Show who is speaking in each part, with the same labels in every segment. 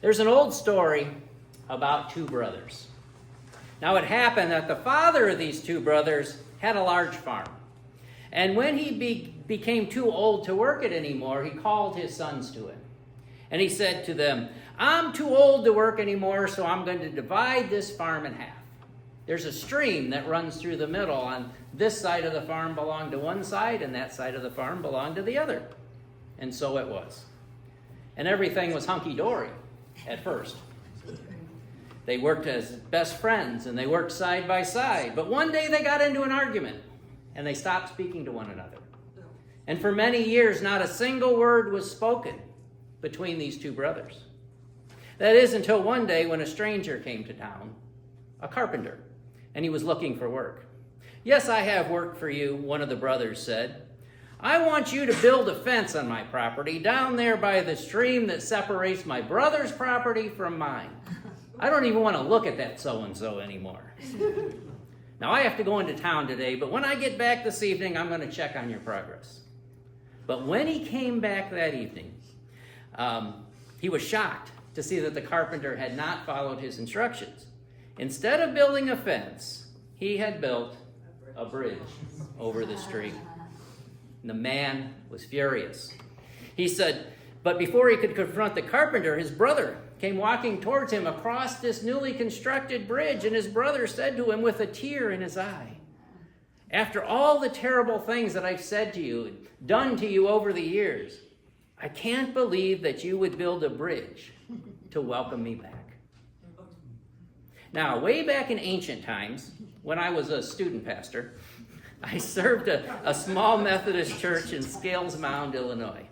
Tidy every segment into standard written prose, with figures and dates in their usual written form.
Speaker 1: There's an old story about two brothers. Now it happened that the father of these two brothers had a large farm. And when he became too old to work it anymore, he called his sons to him. And he said to them, "I'm too old to work anymore, so I'm going to divide this farm in half. There's a stream that runs through the middle. On this side of the farm belonged to one side, and that side of the farm belonged to the other." And so it was. And everything was hunky-dory at first. They worked as best friends, and they worked side by side. But one day they got into an argument, and they stopped speaking to one another. And for many years, not a single word was spoken between these two brothers. That is until one day when a stranger came to town, a carpenter, and he was looking for work. "Yes, I have work for you," one of the brothers said. "I want you to build a fence on my property down there by the stream that separates my brother's property from mine. I don't even want to look at that so-and-so anymore. Now, I have to go into town today, but when I get back this evening, I'm going to check on your progress." But when he came back that evening, he was shocked to see that the carpenter had not followed his instructions. Instead of building a fence, he had built a bridge over the stream. The man was furious. He said, but before he could confront the carpenter, his brother came walking towards him across this newly constructed bridge, and his brother said to him with a tear in his eye, "After all the terrible things that I've said to you, done to you over the years, I can't believe that you would build a bridge to welcome me back." Now, way back in ancient times, when I was a student pastor, I served a small Methodist church in Scales Mound, Illinois.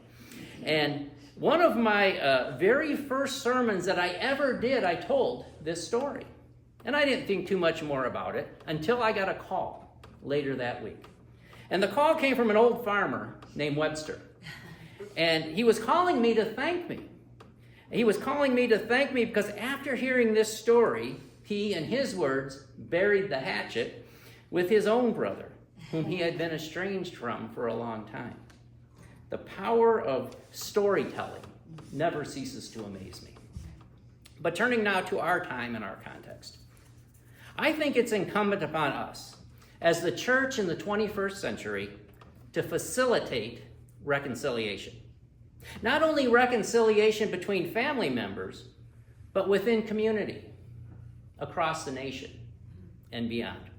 Speaker 1: And one of my very first sermons that I ever did, I told this story. And I didn't think too much more about it until I got a call later that week. And the call came from an old farmer named Webster. And he was calling me to thank me. He was calling me to thank me because after hearing this story, he, in his words, buried the hatchet with his own brother, whom he had been estranged from for a long time. The power of storytelling never ceases to amaze me. But turning now to our time and our context, I think it's incumbent upon us, as the church in the 21st century, to facilitate reconciliation. Not only reconciliation between family members, but within community, across the nation, and beyond.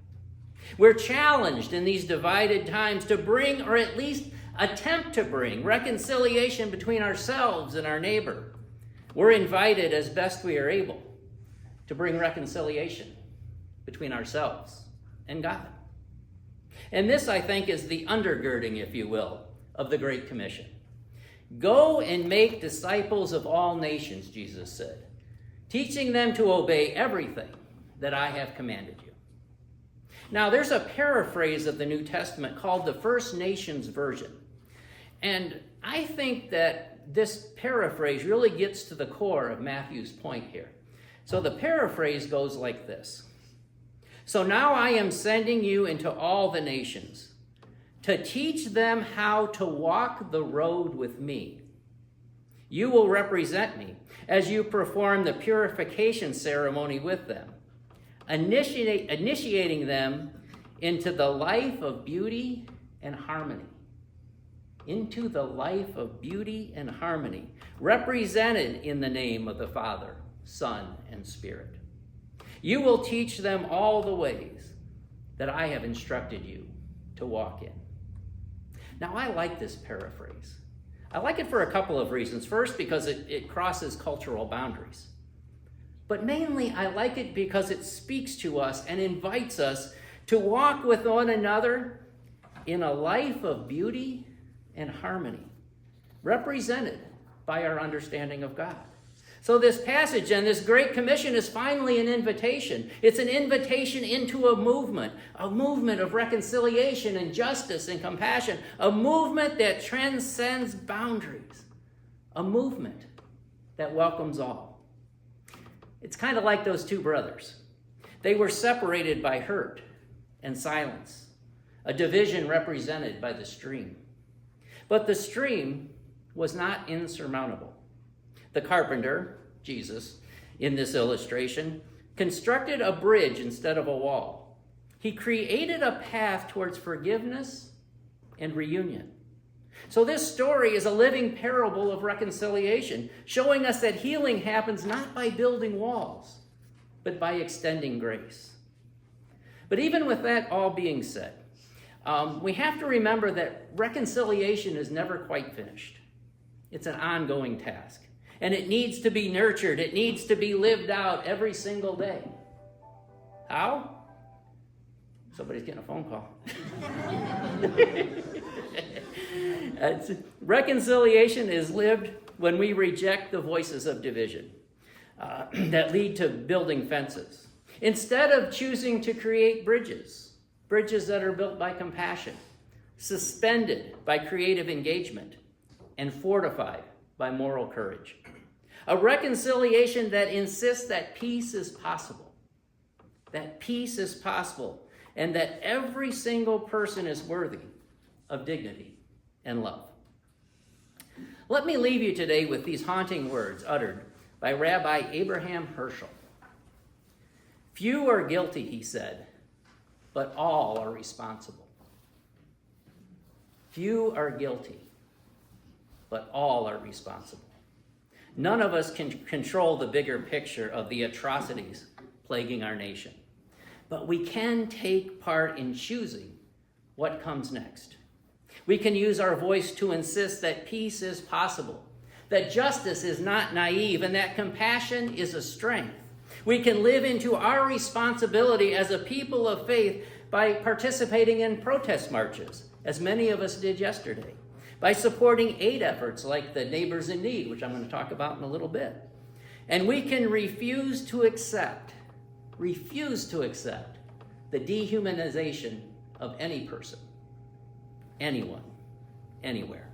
Speaker 1: We're challenged in these divided times to bring, or at least attempt to bring, reconciliation between ourselves and our neighbor. We're invited, as best we are able, to bring reconciliation between ourselves and God. And this, I think, is the undergirding, if you will, of the Great Commission. "Go and make disciples of all nations," Jesus said, "teaching them to obey everything that I have commanded you." Now, there's a paraphrase of the New Testament called the First Nations Version. And I think that this paraphrase really gets to the core of Matthew's point here. So the paraphrase goes like this: "So now I am sending you into all the nations to teach them how to walk the road with me. You will represent me as you perform the purification ceremony with them, initiating them into the life of beauty and harmony." Into the life of beauty and harmony, represented in the name of the Father, Son, and Spirit. You will teach them all the ways that I have instructed you to walk in. Now, I like this paraphrase. I like it for a couple of reasons. First, because it crosses cultural boundaries. But mainly, I like it because it speaks to us and invites us to walk with one another in a life of beauty and harmony, represented by our understanding of God. So this passage and this Great Commission is finally an invitation. It's an invitation into a movement of reconciliation and justice and compassion, a movement that transcends boundaries, a movement that welcomes all. It's kind of like those two brothers. They were separated by hurt and silence, a division represented by the stream. But the stream was not insurmountable. The carpenter, Jesus, in this illustration, constructed a bridge instead of a wall. He created a path towards forgiveness and reunion. So this story is a living parable of reconciliation, showing us that healing happens not by building walls, but by extending grace. But even with that all being said, we have to remember that reconciliation is never quite finished. It's an ongoing task, and it needs to be nurtured. It needs to be lived out every single day. How? Somebody's getting a phone call. Reconciliation is lived when we reject the voices of division that lead to building fences. Instead of choosing to create bridges that are built by compassion, suspended by creative engagement, and fortified by moral courage. A reconciliation that insists that peace is possible, and that every single person is worthy of dignity and love. Let me leave you today with these haunting words uttered by Rabbi Abraham Herschel. Few are guilty, he said, but all are responsible. Few are guilty, but all are responsible. None of us can control the bigger picture of the atrocities plaguing our nation, but we can take part in choosing what comes next. We can use our voice to insist that peace is possible, that justice is not naive, and that compassion is a strength. We can live into our responsibility as a people of faith by participating in protest marches, as many of us did yesterday, by supporting aid efforts like the Neighbors in Need, which I'm going to talk about in a little bit. And we can refuse to accept the dehumanization of any person, anyone, anywhere.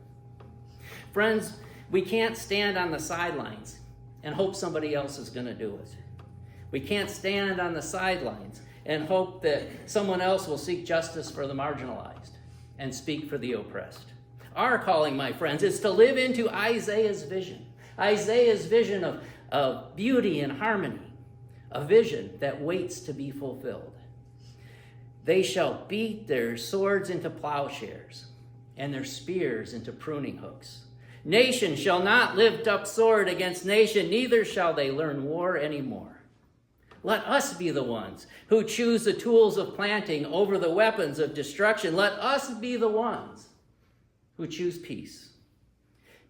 Speaker 1: Friends, we can't stand on the sidelines and hope somebody else is going to do it. We can't stand on the sidelines and hope that someone else will seek justice for the marginalized and speak for the oppressed. Our calling, my friends, is to live into Isaiah's vision of beauty and harmony, a vision that waits to be fulfilled. They shall beat their swords into plowshares and their spears into pruning hooks. Nation shall not lift up sword against nation, neither shall they learn war anymore. Let us be the ones who choose the tools of planting over the weapons of destruction. Let us be the ones who choose peace.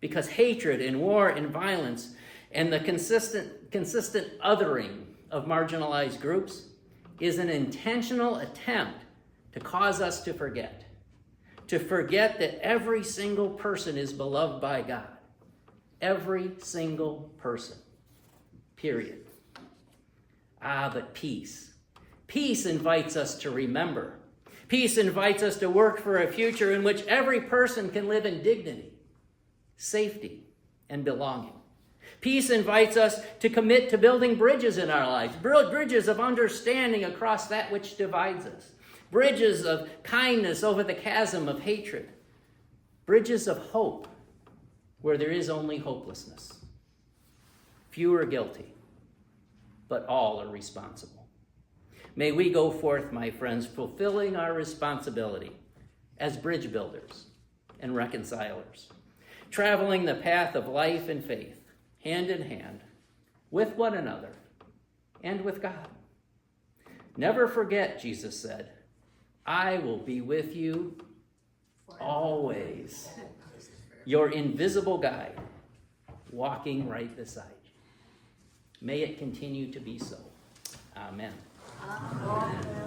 Speaker 1: Because hatred and war and violence and the consistent othering of marginalized groups is an intentional attempt to cause us to forget that every single person is beloved by God. Every single person. Period. But peace. Peace invites us to remember. Peace invites us to work for a future in which every person can live in dignity, safety, and belonging. Peace invites us to commit to building bridges in our lives, bridges of understanding across that which divides us, bridges of kindness over the chasm of hatred, bridges of hope where there is only hopelessness. Few are guilty, but all are responsible. May we go forth, my friends, fulfilling our responsibility as bridge builders and reconcilers, traveling the path of life and faith, hand in hand, with one another and with God. Never forget, Jesus said, I will be with you always, your invisible guide, walking right beside you. May it continue to be so. Amen. Amen.